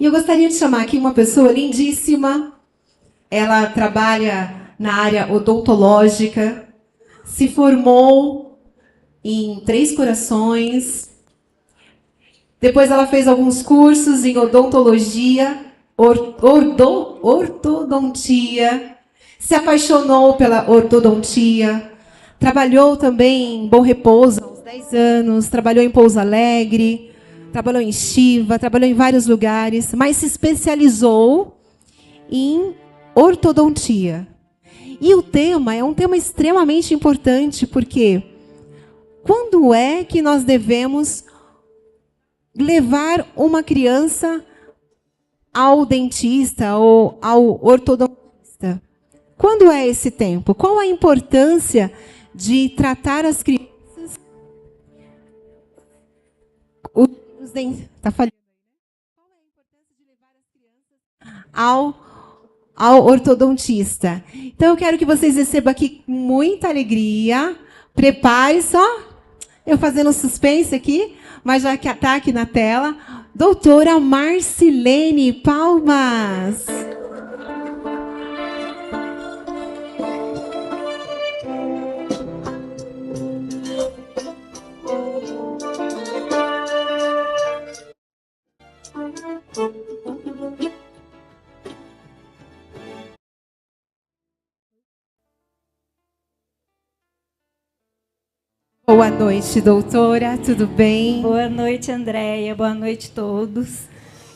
E eu gostaria de chamar aqui uma pessoa lindíssima. Ela trabalha na área odontológica, se formou em Três Corações. Depois ela fez alguns cursos em odontologia, ortodontia, se apaixonou pela ortodontia, trabalhou também em Bom Repouso há uns 10 anos, trabalhou em Pouso Alegre, trabalhou em Chiva, trabalhou em vários lugares, mas se especializou em ortodontia. E o tema é um tema extremamente importante, porque quando é que nós devemos levar uma criança ao dentista ou ao ortodontista? Quando é esse tempo? Qual a importância de tratar as crianças? Os dentes. Está falhando. Qual é a importância de levar as crianças ao ortodontista? Então, eu quero que vocês recebam aqui com muita alegria. Prepare só. Eu fazendo suspense aqui, mas já que está aqui na tela, doutora Marcilene, palmas. Boa noite, doutora, tudo bem? Boa noite, Andréia, boa noite a todos.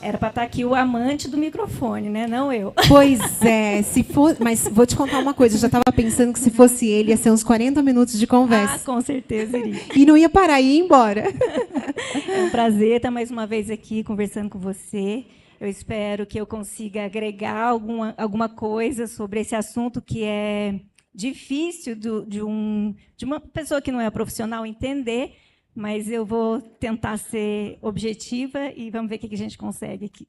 Era para estar aqui o amante do microfone, né? Não eu. Pois é, se for, mas vou te contar uma coisa, eu já estava pensando que se fosse ele, ia ser uns 40 minutos de conversa. Ah, com certeza iria. E não ia parar, ia embora. É um prazer estar mais uma vez aqui conversando com você. Eu espero que eu consiga agregar alguma coisa sobre esse assunto que é difícil de uma pessoa que não é profissional entender, mas eu vou tentar ser objetiva e vamos ver o que a gente consegue aqui.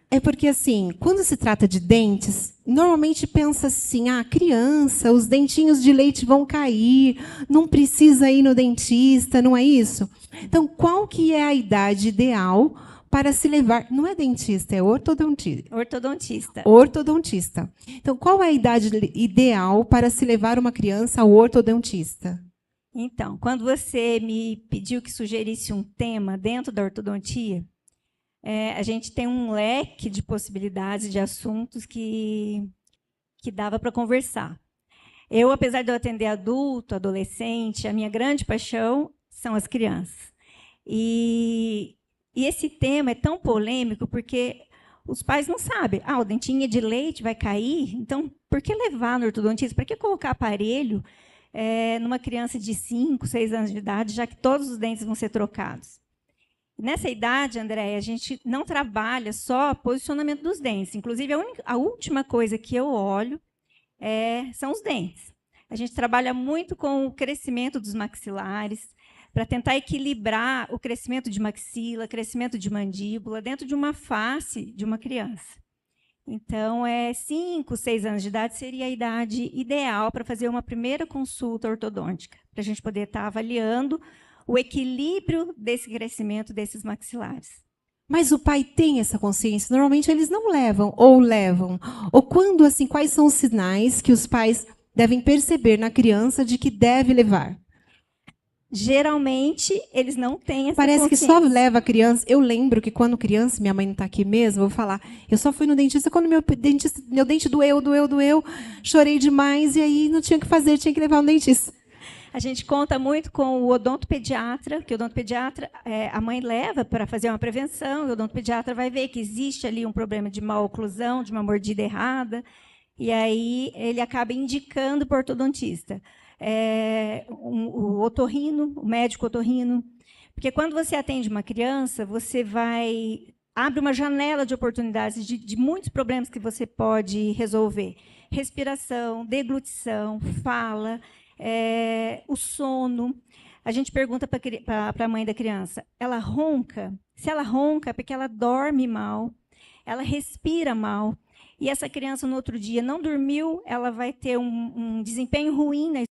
É porque, assim, quando se trata de dentes, normalmente pensa assim, criança, os dentinhos de leite vão cair, não precisa ir no dentista, não é isso? Então, qual que é a idade ideal para se levar... Não é dentista, é ortodontista. Ortodontista. Ortodontista. Então, qual é a idade ideal para se levar uma criança ao ortodontista? Então, quando você me pediu que sugerisse um tema dentro da ortodontia, a gente tem um leque de possibilidades, de assuntos que dava para conversar. Eu, apesar de eu atender adulto, adolescente, a minha grande paixão são as crianças. E esse tema é tão polêmico porque os pais não sabem. O dentinho de leite vai cair, então por que levar no ortodontista? Para que colocar aparelho numa criança de 5, 6 anos de idade, já que todos os dentes vão ser trocados? Nessa idade, Andréia, a gente não trabalha só posicionamento dos dentes. Inclusive, a última coisa que eu olho são os dentes. A gente trabalha muito com o crescimento dos maxilares, para tentar equilibrar o crescimento de maxila, crescimento de mandíbula, dentro de uma face de uma criança. Então, 5, 6 anos de idade seria a idade ideal para fazer uma primeira consulta ortodôntica, para a gente poder estar avaliando o equilíbrio desse crescimento desses maxilares. Mas o pai tem essa consciência? Normalmente eles não levam, ou levam. Ou quando, assim, quais são os sinais que os pais devem perceber na criança de que deve levar? Geralmente, eles não têm essa Parece consciência. que só leva a criança. Eu lembro que quando criança, minha mãe não está aqui mesmo, eu vou falar, eu só fui no dentista quando meu dente doeu, chorei demais, e aí não tinha o que fazer, tinha que levar no dentista. A gente conta muito com o odontopediatra, que o odontopediatra, a mãe leva para fazer uma prevenção, e o odontopediatra vai ver que existe ali um problema de maloclusão, de uma mordida errada, e aí ele acaba indicando para o ortodontista. O otorrino, o médico otorrino, porque quando você atende uma criança, você abre uma janela de oportunidades de muitos problemas que você pode resolver. Respiração, deglutição, fala, o sono. A gente pergunta para a mãe da criança, ela ronca? Se ela ronca, é porque ela dorme mal, ela respira mal, e essa criança, no outro dia, não dormiu, ela vai ter um desempenho ruim na escola,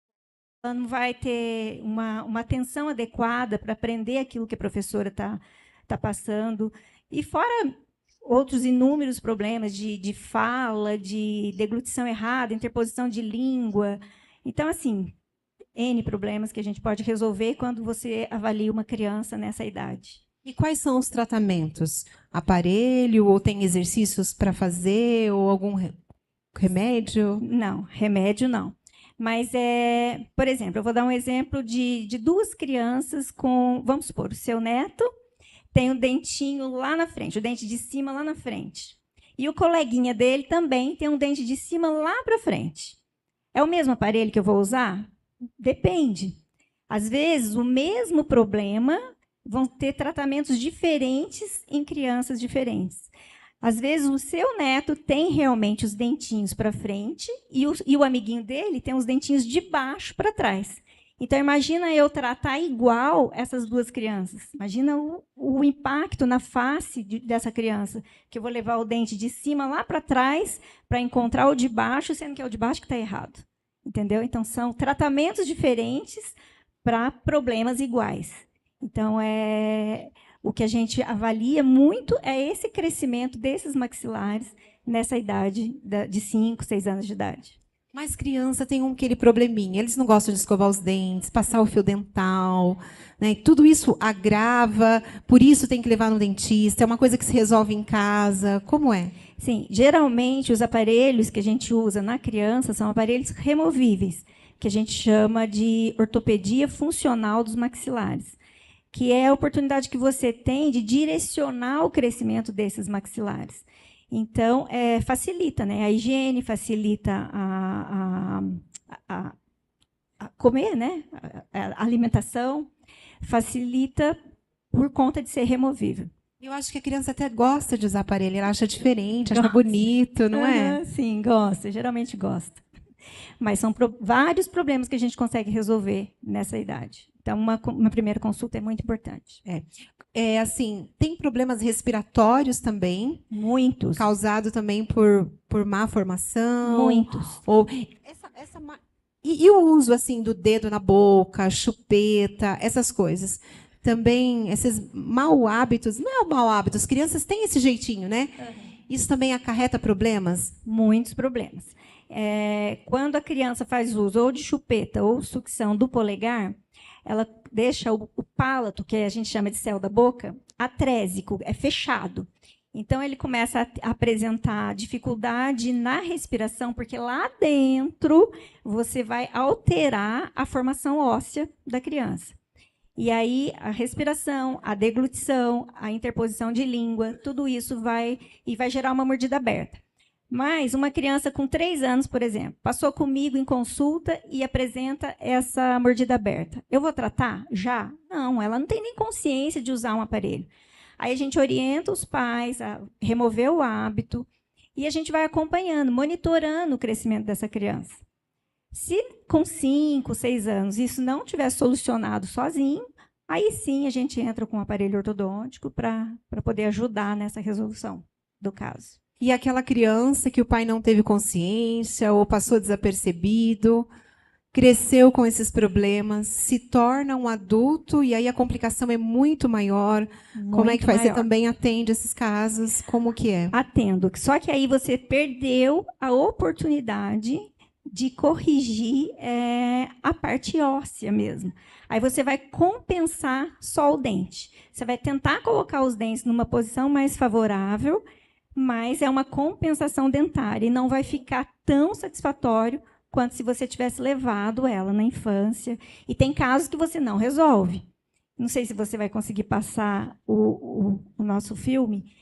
ela não vai ter uma atenção adequada para aprender aquilo que a professora está passando. E fora outros inúmeros problemas de fala, de deglutição errada, interposição de língua. Então, assim, N problemas que a gente pode resolver quando você avalia uma criança nessa idade. E quais são os tratamentos? Aparelho, ou tem exercícios para fazer, ou algum remédio? Não, remédio não. Mas, por exemplo, eu vou dar um exemplo de duas crianças com, vamos supor, o seu neto tem um dentinho lá na frente, o dente de cima lá na frente. E o coleguinha dele também tem um dente de cima lá para frente. É o mesmo aparelho que eu vou usar? Depende. Às vezes, o mesmo problema vão ter tratamentos diferentes em crianças diferentes. Às vezes, o seu neto tem realmente os dentinhos para frente e o amiguinho dele tem os dentinhos de baixo para trás. Então, imagina eu tratar igual essas duas crianças. Imagina o impacto na face dessa criança, que eu vou levar o dente de cima lá para trás para encontrar o de baixo, sendo que é o de baixo que está errado. Entendeu? Então, são tratamentos diferentes para problemas iguais. Então, o que a gente avalia muito é esse crescimento desses maxilares nessa idade de 5, 6 anos de idade. Mas criança tem aquele probleminha, eles não gostam de escovar os dentes, passar o fio dental, né? Tudo isso agrava, por isso tem que levar no dentista, é uma coisa que se resolve em casa, como é? Sim, geralmente os aparelhos que a gente usa na criança são aparelhos removíveis, que a gente chama de ortopedia funcional dos maxilares, que é a oportunidade que você tem de direcionar o crescimento desses maxilares. Então, facilita, né? A higiene, facilita a comer, né? A alimentação, facilita por conta de ser removível. Eu acho que a criança até gosta de usar aparelho, ela acha diferente, acha bonito, não é? Sim, gosta, geralmente gosta. Mas são vários problemas que a gente consegue resolver nessa idade. Então, uma primeira consulta é muito importante. Assim, tem problemas respiratórios também. Muitos. Causado também por má formação. Muitos. Ou e o uso assim do dedo na boca, chupeta, essas coisas. Também, esses mau hábitos, não é mau hábito, as crianças têm esse jeitinho, né? Uhum. Isso também acarreta problemas? Muitos problemas. Quando a criança faz uso ou de chupeta ou sucção do polegar, ela deixa o palato, que a gente chama de céu da boca, atrésico, fechado. Então, ele começa a apresentar dificuldade na respiração, porque lá dentro você vai alterar a formação óssea da criança. E aí, a respiração, a deglutição, a interposição de língua, tudo isso vai gerar uma mordida aberta. Mas uma criança com 3 anos, por exemplo, passou comigo em consulta e apresenta essa mordida aberta. Eu vou tratar? Já? Não, ela não tem nem consciência de usar um aparelho. Aí a gente orienta os pais a remover o hábito e a gente vai acompanhando, monitorando o crescimento dessa criança. Se com 5, 6 anos isso não tiver solucionado sozinho, aí sim a gente entra com um aparelho ortodôntico para poder ajudar nessa resolução do caso. E aquela criança que o pai não teve consciência ou passou desapercebido, cresceu com esses problemas, se torna um adulto e aí a complicação é muito maior. Como é que faz? Você também atende esses casos? Como que é? Atendo. Só que aí você perdeu a oportunidade de corrigir a parte óssea mesmo. Aí você vai compensar só o dente. Você vai tentar colocar os dentes numa posição mais favorável, mas é uma compensação dentária e não vai ficar tão satisfatório quanto se você tivesse levado ela na infância. E tem casos que você não resolve. Não sei se você vai conseguir passar o nosso filme.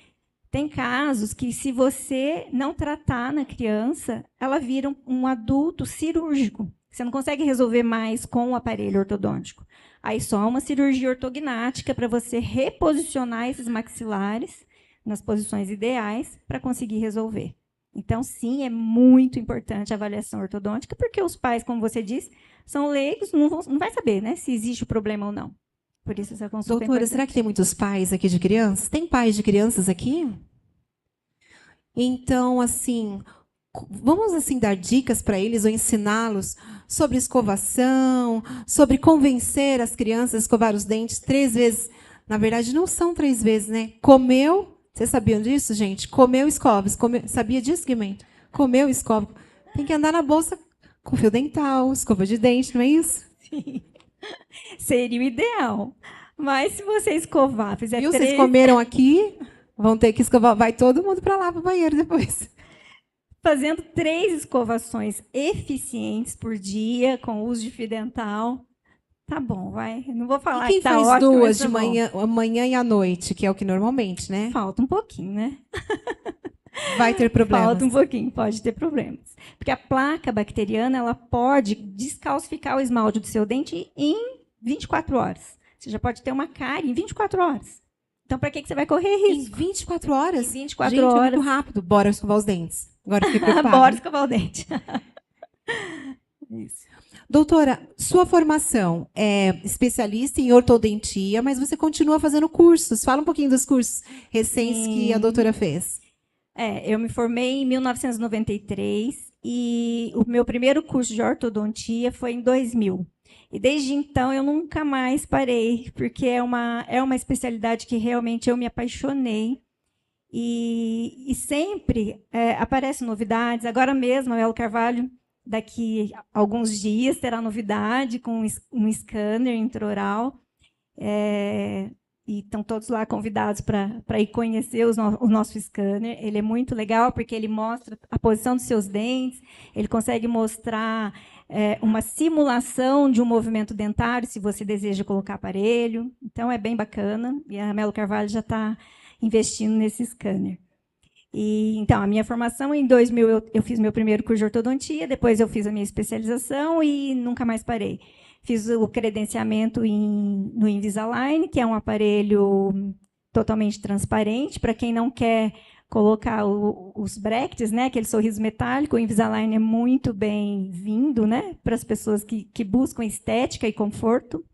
Tem casos que, se você não tratar na criança, ela vira um adulto cirúrgico. Você não consegue resolver mais com o aparelho ortodôntico. Aí só uma cirurgia ortognática para você reposicionar esses maxilares nas posições ideais para conseguir resolver. Então, sim, é muito importante a avaliação ortodôntica, porque os pais, como você disse, são leigos, não vai saber, né, se existe o problema ou não. Por isso essa consulta Doutora, será que tem muitos pais aqui de crianças? Tem pais de crianças aqui? Então, assim, vamos assim dar dicas para eles ou ensiná-los sobre escovação, sobre convencer as crianças a escovar os dentes 3 vezes. Na verdade, não são 3 vezes, né? Comeu, Vocês sabiam disso, gente? Comeu escova. Sabia disso, Guimê? Comeu escova. Tem que andar na bolsa com fio dental, escova de dente, não é isso? Sim. Seria o ideal. Mas se você escovar, fizer Viu? 3... Vocês comeram aqui, vão ter que escovar. Vai todo mundo para lá, para o banheiro depois. Fazendo 3 escovações eficientes por dia, com uso de fio dental, tá bom, vai. Não vou falar E quem que tá faz ótimo, mas duas tá de bom. manhã e à noite, que é o que normalmente, né? Falta um pouquinho, né? Vai ter problemas. Falta um pouquinho, pode ter problemas. Porque a placa bacteriana, ela pode descalcificar o esmalte do seu dente em 24 horas. Você já pode ter uma cárie em 24 horas. Então, para que você vai correr risco? Em 24 horas? Em 24 Gente, horas. é muito rápido. Bora escovar os dentes. Agora fiquei preocupada. Bora escovar o dente. Isso. Doutora, sua formação é especialista em ortodontia, mas você continua fazendo cursos. Fala um pouquinho dos cursos recentes que a doutora fez. Eu me formei em 1993 e o meu primeiro curso de ortodontia foi em 2000. E desde então eu nunca mais parei, porque é uma especialidade que realmente eu me apaixonei. E sempre aparecem novidades. Agora mesmo, a Elo Carvalho, daqui a alguns dias, terá novidade com um scanner intraoral. E estão todos lá convidados para ir conhecer o nosso scanner. Ele é muito legal porque ele mostra a posição dos seus dentes, ele consegue mostrar uma simulação de um movimento dentário, se você deseja colocar aparelho. Então, é bem bacana. E a Melo Carvalho já está investindo nesse scanner. Então, a minha formação, em 2000, eu fiz meu primeiro curso de ortodontia, depois eu fiz a minha especialização e nunca mais parei. Fiz o credenciamento no Invisalign, que é um aparelho totalmente transparente. Para quem não quer colocar os brackets, né, aquele sorriso metálico, o Invisalign é muito bem-vindo, né, para as pessoas que buscam estética e conforto.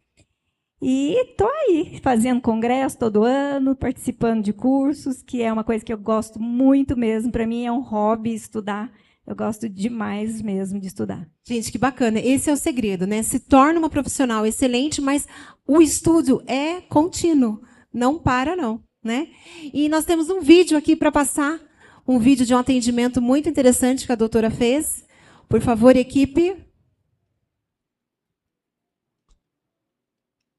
E estou aí, fazendo congresso todo ano, participando de cursos, que é uma coisa que eu gosto muito mesmo. Para mim é um hobby estudar. Eu gosto demais mesmo de estudar. Gente, que bacana. Esse é o segredo, né? Se torna uma profissional excelente, mas o estudo é contínuo. Não para, não, né? E nós temos um vídeo aqui para passar, um vídeo de um atendimento muito interessante que a doutora fez. Por favor, equipe.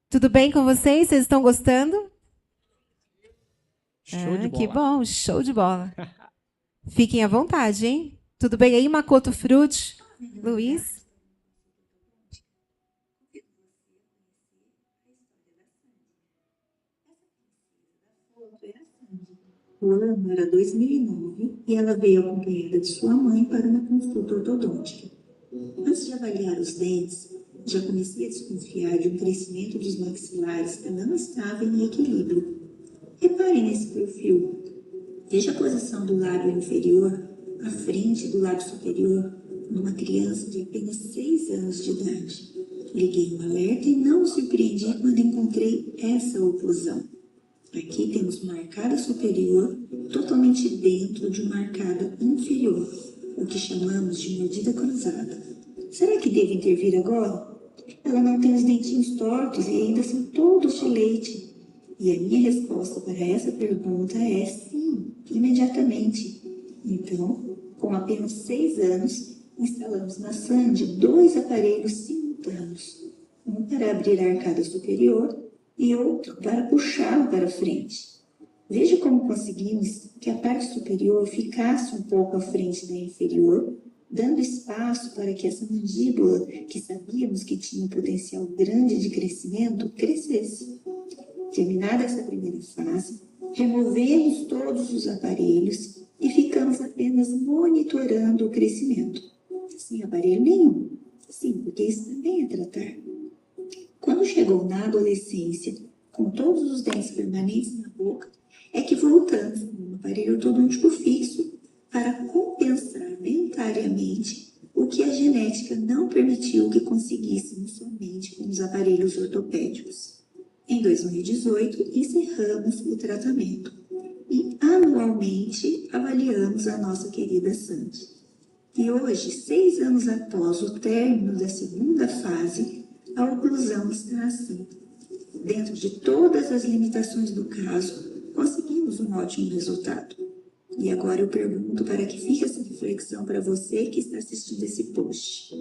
Tudo bem com vocês? Vocês estão gostando? Show de bola. Que bom, show de bola. Fiquem à vontade, hein? Tudo bem aí, Makoto Frutti? Luiz? O ano era 2009 e ela veio acompanhada de sua mãe para uma consulta ortodôntica. Antes de avaliar os dentes, já comecei a desconfiar de um crescimento dos maxilares que não estava em equilíbrio. Reparem nesse perfil. Veja a posição do lábio inferior à frente do lábio superior numa criança de apenas 6 anos de idade. Liguei um alerta e não me surpreendi quando encontrei essa oclusão. Aqui temos uma arcada superior totalmente dentro de uma arcada inferior, o que chamamos de mordida cruzada. Será que devo intervir agora? Ela não tem os dentinhos tortos e ainda são todos de leite. E a minha resposta para essa pergunta é sim, imediatamente. Então, com apenas 6 anos, instalamos na Sandy 2 aparelhos simultâneos. Um para abrir a arcada superior e outro para puxá-lo para frente. Veja como conseguimos que a parte superior ficasse um pouco à frente da inferior, dando espaço para que essa mandíbula, que sabíamos que tinha um potencial grande de crescimento, crescesse. Terminada essa primeira fase, removemos todos os aparelhos e ficamos apenas monitorando o crescimento. Sem aparelho nenhum. Sim, porque isso também é tratar. Quando chegou na adolescência, com todos os dentes permanentes na boca, é que voltamos com um aparelho ortodôntico fixo para compensar mentariamente o que a genética não permitiu que conseguíssemos somente com os aparelhos ortopédicos. Em 2018, encerramos o tratamento e anualmente avaliamos a nossa querida Sandy. E hoje, 6 anos após o término da segunda fase, a oclusão está assim. Dentro de todas as limitações do caso, conseguimos temos um ótimo resultado. E agora eu pergunto para que fique essa reflexão para você que está assistindo esse post.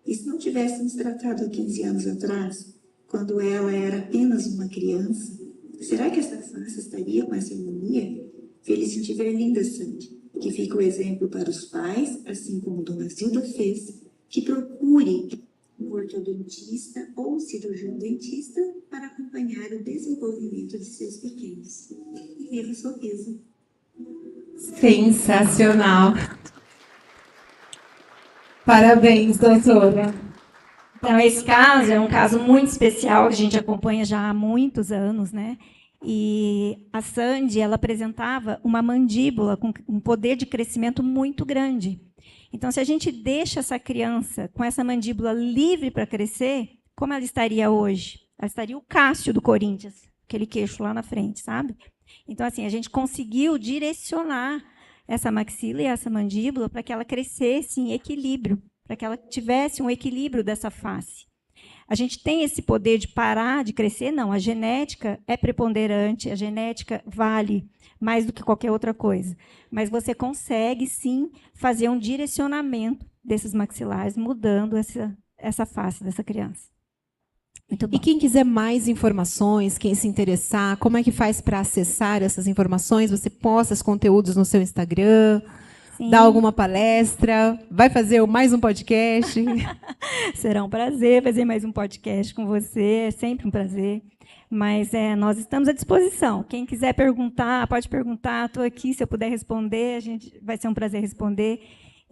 E se não tivéssemos tratado há 15 anos atrás, quando ela era apenas uma criança, será que essa face estaria com essa harmonia? Felicite Verlinda Sandy, que fica o exemplo para os pais, assim como Dona Zilda fez, que procure um ortodontista ou cirurgião dentista para acompanhar o desenvolvimento de seus pequenos. E viva o sorriso! Sensacional! Parabéns, doutora! Então, esse caso é um caso muito especial que a gente acompanha já há muitos anos, né? E a Sandy, ela apresentava uma mandíbula com um poder de crescimento muito grande. Então, se a gente deixa essa criança com essa mandíbula livre para crescer, como ela estaria hoje? Ela estaria o Cássio do Corinthians, aquele queixo lá na frente, sabe? Então, assim, a gente conseguiu direcionar essa maxila e essa mandíbula para que ela crescesse em equilíbrio, para que ela tivesse um equilíbrio dessa face. A gente tem esse poder de parar de crescer? Não, a genética é preponderante, a genética vale mais do que qualquer outra coisa. Mas você consegue, sim, fazer um direcionamento desses maxilares, mudando essa face dessa criança. Muito bom. E quem quiser mais informações, quem se interessar, como é que faz para acessar essas informações? Você posta os conteúdos no seu Instagram? Sim. Dá alguma palestra? Vai fazer mais um podcast? Será um prazer fazer mais um podcast com você, é sempre um prazer. Mas nós estamos à disposição. Quem quiser perguntar, pode perguntar. Estou aqui, se eu puder responder, vai ser um prazer responder.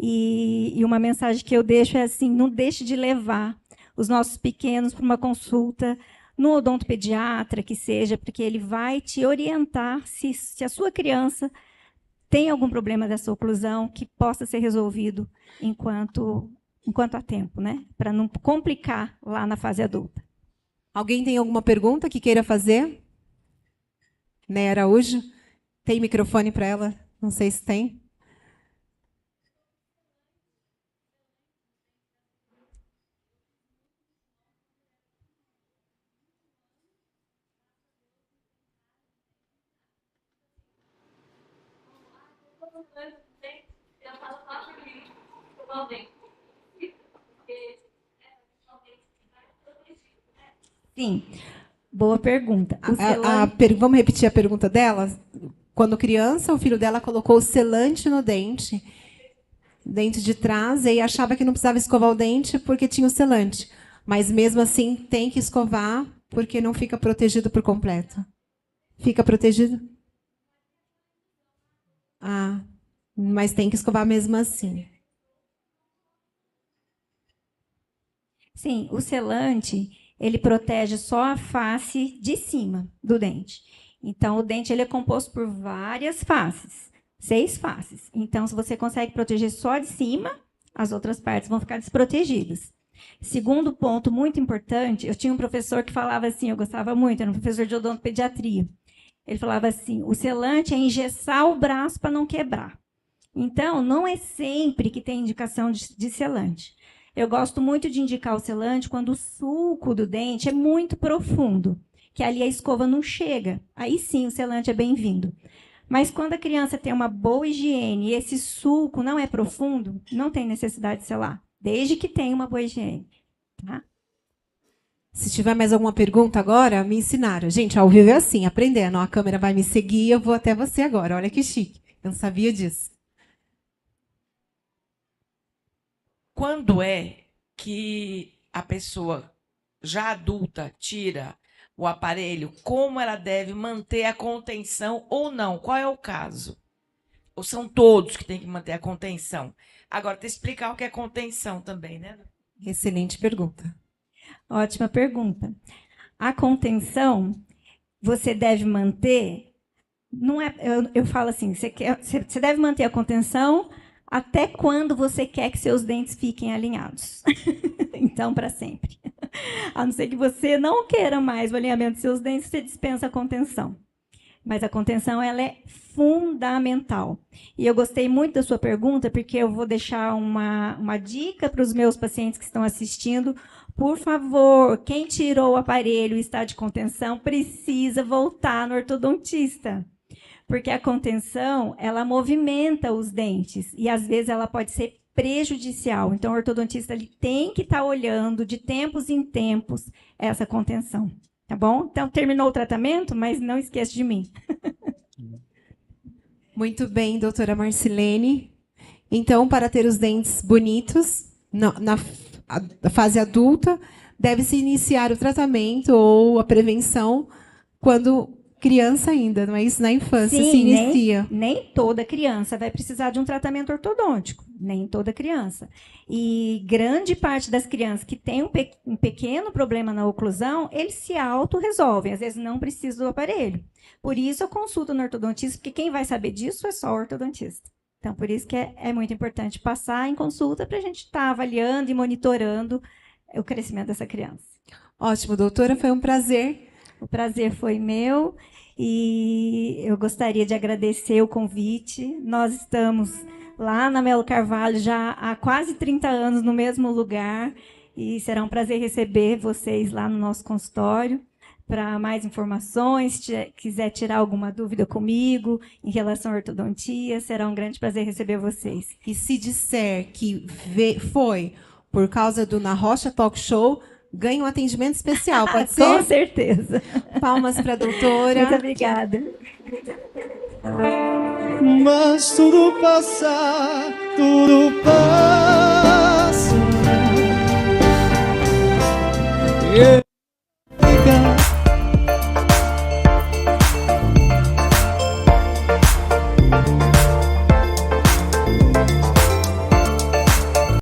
E uma mensagem que eu deixo é assim, não deixe de levar os nossos pequenos para uma consulta no odontopediatra, que seja, porque ele vai te orientar se a sua criança tem algum problema dessa oclusão que possa ser resolvido enquanto há tempo, né? Para não complicar lá na fase adulta. Alguém tem alguma pergunta que queira fazer? Né, Araújo? Tem microfone para ela? Não sei se tem. Sim, boa pergunta. Vamos repetir a pergunta dela? Quando criança, o filho dela colocou o selante no dente de trás, e achava que não precisava escovar o dente porque tinha o selante. Mas, mesmo assim, tem que escovar porque não fica protegido por completo. Fica protegido? Mas tem que escovar mesmo assim. Sim, o selante, ele protege só a face de cima do dente. Então, o dente ele é composto por várias faces, 6 faces. Então, se você consegue proteger só de cima, as outras partes vão ficar desprotegidas. Segundo ponto muito importante, eu tinha um professor que falava assim, eu gostava muito, era um professor de odontopediatria. Ele falava assim, o selante é engessar o braço para não quebrar. Então, não é sempre que tem indicação de selante. Eu gosto muito de indicar o selante quando o sulco do dente é muito profundo, que ali a escova não chega. Aí sim o selante é bem-vindo. Mas quando a criança tem uma boa higiene e esse sulco não é profundo, não tem necessidade de selar, desde que tenha uma boa higiene. Tá? Se tiver mais alguma pergunta agora, me ensinaram. Gente, ao vivo é assim, aprendendo. A câmera vai me seguir, eu vou até você agora. Olha que chique. Eu não sabia disso. Quando é que a pessoa já adulta tira o aparelho, como ela deve manter a contenção ou não? Qual é o caso? Ou são todos que têm que manter a contenção? Agora, tem que explicar o que é contenção também, né? Excelente pergunta. Ótima pergunta. A contenção, você deve manter... Não é, eu falo assim, você deve manter a contenção até quando você quer que seus dentes fiquem alinhados. Então, para sempre. A não ser que você não queira mais o alinhamento dos seus dentes, você dispensa a contenção. Mas a contenção ela é fundamental. E eu gostei muito da sua pergunta, porque eu vou deixar uma dica para os meus pacientes que estão assistindo. Por favor, quem tirou o aparelho e está de contenção, precisa voltar no ortodontista. Porque a contenção, ela movimenta os dentes e às vezes ela pode ser prejudicial. Então, o ortodontista ele tem que estar olhando de tempos em tempos essa contenção, tá bom? Então, terminou o tratamento, mas não esqueça de mim. Muito bem, doutora Marcilene. Então, para ter os dentes bonitos, na fase adulta, deve-se iniciar o tratamento ou a prevenção quando criança ainda, não é isso? Na infância se inicia. Nem toda criança vai precisar de um tratamento ortodôntico, nem toda criança. E grande parte das crianças que têm um pequeno problema na oclusão, eles se autorresolvem, às vezes não precisam do aparelho. Por isso eu consulto no ortodontista, porque quem vai saber disso é só o ortodontista. Então, por isso que é muito importante passar em consulta para a gente estar avaliando e monitorando o crescimento dessa criança. Ótimo, doutora, foi um prazer. O prazer foi meu e eu gostaria de agradecer o convite. Nós estamos lá na Melo Carvalho já há quase 30 anos no mesmo lugar e será um prazer receber vocês lá no nosso consultório. Para mais informações, se quiser tirar alguma dúvida comigo em relação à ortodontia, será um grande prazer receber vocês. E se disser que foi por causa do Na Rocha Talk Show, ganha um atendimento especial, pode ser? Com certeza. Palmas para a doutora. Muito obrigada. Mas tudo passa, tudo passa.